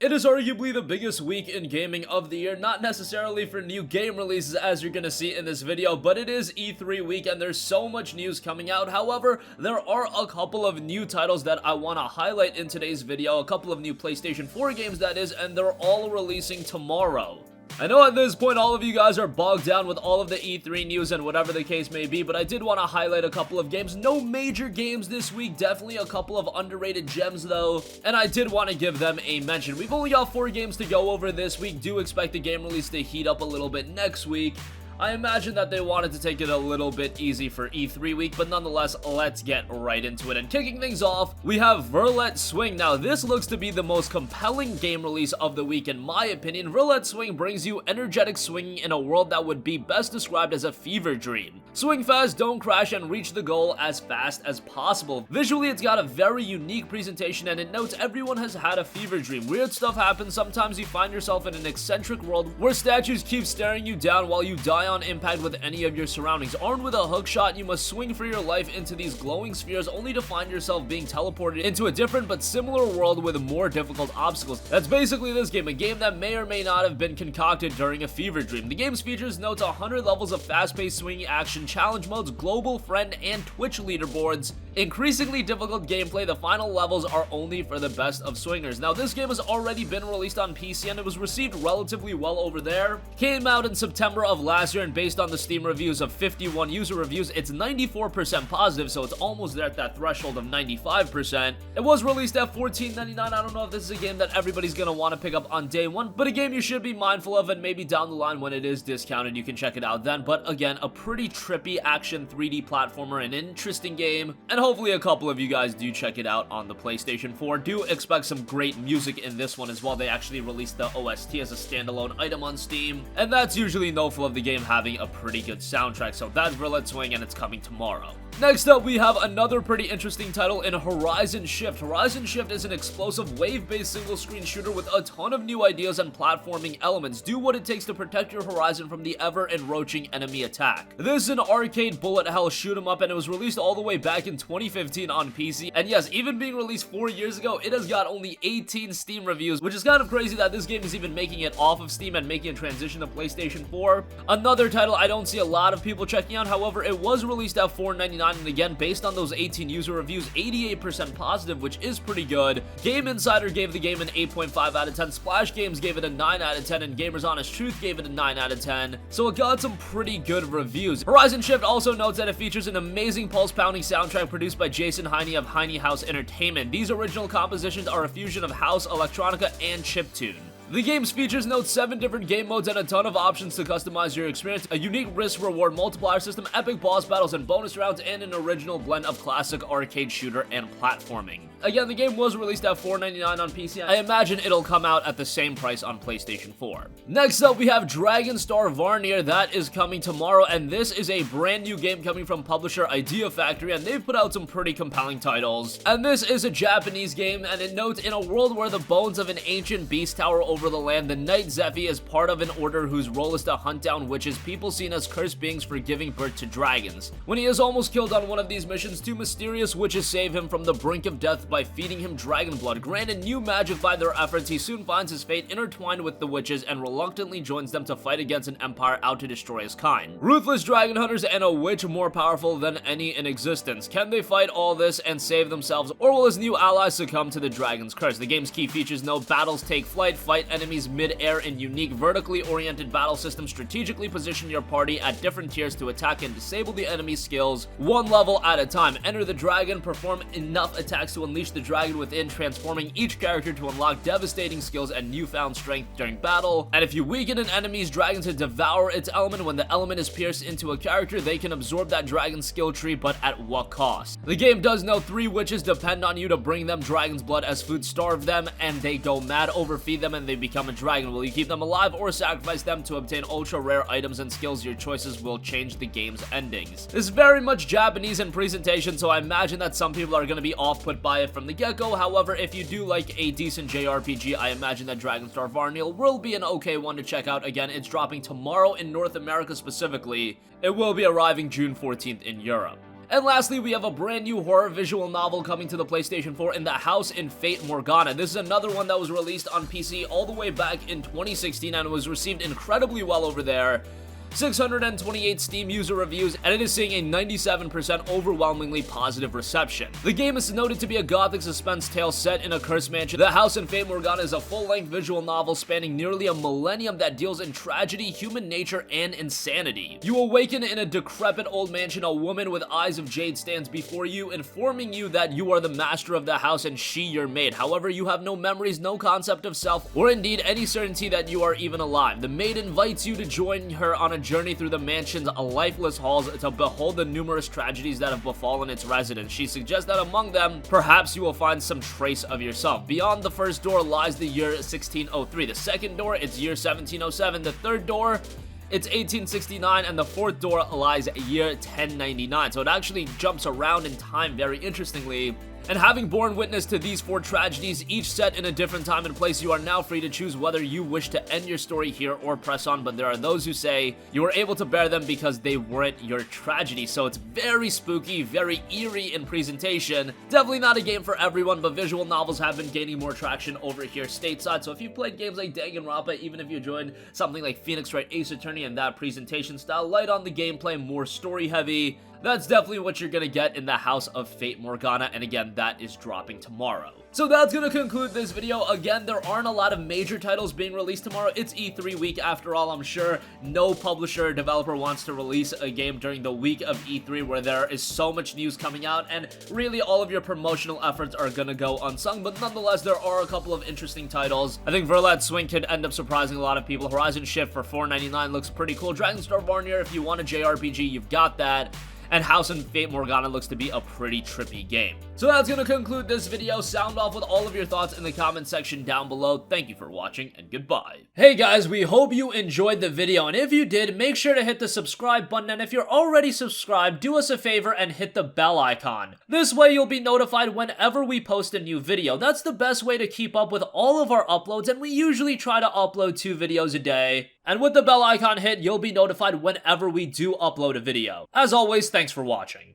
It is arguably the biggest week in gaming of the year, not necessarily for new game releases as you're gonna see in this video, but it is E3 week and there's so much news coming out. However, there are a couple of new titles that I want to highlight in today's video, a couple of new PlayStation 4 games that is, and they're all releasing tomorrow. I know at this point all of you guys are bogged down with all of the E3 news and whatever the case may be, but I did want to highlight a couple of games. No major games this week, definitely a couple of underrated gems though, and I did want to give them a mention. We've only got 4 games to go over this week. Do expect the game release to heat up a little bit next week. I imagine that they wanted to take it a little bit easy for E3 week, but nonetheless, let's get right into it. And kicking things off, we have Verlet Swing. Now, this looks to be the most compelling game release of the week in my opinion. Verlet Swing brings you energetic swinging in a world that would be best described as a fever dream. Swing fast, don't crash, and reach the goal as fast as possible. Visually, it's got a very unique presentation, and it notes everyone has had a fever dream. Weird stuff happens. Sometimes you find yourself in an eccentric world where statues keep staring you down while you die on impact with any of your surroundings. Armed with a hook shot, you must swing for your life into these glowing spheres only to find yourself being teleported into a different but similar world with more difficult obstacles. That's basically this game, a game that may or may not have been concocted during a fever dream. The game's features notes 100 levels of fast-paced swinging action, challenge modes, global friend and Twitch leaderboards, increasingly difficult gameplay. The final levels are only for the best of swingers. Now, this game has already been released on PC and it was received relatively well over there. Came out in September of last year, and based on the Steam reviews of 51 user reviews, it's 94% positive, so it's almost there at that threshold of 95%. It was released at $14.99. I don't know if this is a game that everybody's gonna want to pick up on day one, but a game you should be mindful of, and maybe down the line when it is discounted, you can check it out then. But again, a pretty trippy action 3D platformer, an interesting game, and hopefully a couple of you guys do check it out on the PlayStation 4. Do expect some great music in this one as well. They actually released the OST as a standalone item on Steam, and that's usually no fault of the game having a pretty good soundtrack. So that's Verlet Swing, and it's coming tomorrow. Next up, we have another pretty interesting title in Horizon Shift. Horizon Shift is an explosive wave-based single-screen shooter with a ton of new ideas and platforming elements. Do what it takes to protect your horizon from the ever-encroaching enemy attack. This is an arcade bullet hell shoot 'em up, and it was released all the way back in 2015 on PC. And yes, even being released 4 years ago, it has got only 18 Steam reviews, which is kind of crazy that this game is even making it off of Steam and making a transition to PlayStation 4. Another title I don't see a lot of people checking out, however, it was released at $4.99, and again, based on those 18 user reviews, 88% positive, which is pretty good. Game Insider gave the game an 8.5 out of 10, Splash Games gave it a 9 out of 10, and Gamers Honest Truth gave it a 9 out of 10, so it got some pretty good reviews. Horizon Shift also notes that it features an amazing pulse-pounding soundtrack produced by Jason Heine of Heine House Entertainment. These original compositions are a fusion of house, electronica, and chiptune. The game's features note 7 different game modes and a ton of options to customize your experience, a unique risk-reward multiplier system, epic boss battles and bonus rounds, and an original blend of classic arcade shooter and platforming. Again, the game was released at $4.99 on PC. I imagine it'll come out at the same price on PlayStation 4. Next up, we have Dragon Star Varnir. That is coming tomorrow, and this is a brand new game coming from publisher Idea Factory, and they've put out some pretty compelling titles. And this is a Japanese game, and it notes, in a world where the bones of an ancient beast tower over the land, the Knight Zephy is part of an order whose role is to hunt down witches, people seen as cursed beings for giving birth to dragons. When he is almost killed on one of these missions, 2 mysterious witches save him from the brink of death by feeding him dragon blood. Granted new magic by their efforts, he soon finds his fate intertwined with the witches and reluctantly joins them to fight against an empire out to destroy his kind. Ruthless dragon hunters and a witch more powerful than any in existence. Can they fight all this and save themselves, or will his new allies succumb to the dragon's curse? The game's key features note battles take flight, fight enemies mid-air in unique vertically oriented battle systems, strategically position your party at different tiers to attack and disable the enemy's skills 1 level at a time. Enter the dragon, perform enough attacks to unleash the dragon within, transforming each character to unlock devastating skills and newfound strength during battle. And if you weaken an enemy's dragon to devour its element, when the element is pierced into a character, they can absorb that dragon's skill tree, but at what cost? The game does note 3 witches depend on you to bring them dragon's blood as food, starve them, and they go mad, overfeed them, and they become a dragon. Will you keep them alive or sacrifice them to obtain ultra rare items and skills? Your choices will change the game's endings. This is very much Japanese in presentation, so I imagine that some people are going to be off-put by it from the get-go. However, if you do like a decent JRPG, I imagine that Dragon Star Varnir will be an okay one to check out. Again, it's dropping tomorrow in North America specifically. It will be arriving June 14th in Europe. And lastly, we have a brand new horror visual novel coming to the PlayStation 4 in the House in Fate Morgana. This is another one that was released on PC all the way back in 2016 and was received incredibly well over there. 628 Steam user reviews, and it is seeing a 97% overwhelmingly positive reception. The game is noted to be a gothic suspense tale set in a cursed mansion. The House in Fate Morgana is a full-length visual novel spanning nearly a millennium that deals in tragedy, human nature, and insanity. You awaken in a decrepit old mansion. A woman with eyes of jade stands before you, informing you that you are the master of the house and she your maid. However, you have no memories, no concept of self, or indeed any certainty that you are even alive. The maid invites you to join her on a journey through the mansion's lifeless halls to behold the numerous tragedies that have befallen its residents. She suggests that among them, perhaps you will find some trace of yourself. Beyond the first door lies the year 1603. The second door, it's year 1707. The third door, it's 1869, and the fourth door lies year 1099. So it actually jumps around in time very interestingly. And having borne witness to these 4 tragedies, each set in a different time and place, you are now free to choose whether you wish to end your story here or press on. But there are those who say you were able to bear them because they weren't your tragedy. So it's very spooky, very eerie in presentation. Definitely not a game for everyone, but visual novels have been gaining more traction over here stateside. So if you've played games like Danganronpa, even if you joined something like Phoenix Wright Ace Attorney and that presentation style, light on the gameplay, more story heavy, that's definitely what you're gonna get in the House of Fate Morgana, and again, that is dropping tomorrow. So that's gonna conclude this video. Again, there aren't a lot of major titles being released tomorrow. It's E3 week after all. I'm sure no publisher or developer wants to release a game during the week of E3 where there is so much news coming out, and really all of your promotional efforts are gonna go unsung, but nonetheless, there are a couple of interesting titles. I think Verlet Swing could end up surprising a lot of people. Horizon Shift for $4.99 looks pretty cool. Dragonstar Varnir, if you want a JRPG, you've got that. And House in Fate Morgana looks to be a pretty trippy game. So that's gonna conclude this video. Sound off with all of your thoughts in the comment section down below. Thank you for watching, and goodbye. Hey guys, we hope you enjoyed the video, and if you did, make sure to hit the subscribe button, and if you're already subscribed, do us a favor and hit the bell icon. This way you'll be notified whenever we post a new video. That's the best way to keep up with all of our uploads, and we usually try to upload 2 videos a day. And with the bell icon hit, you'll be notified whenever we do upload a video. As always, thanks for watching.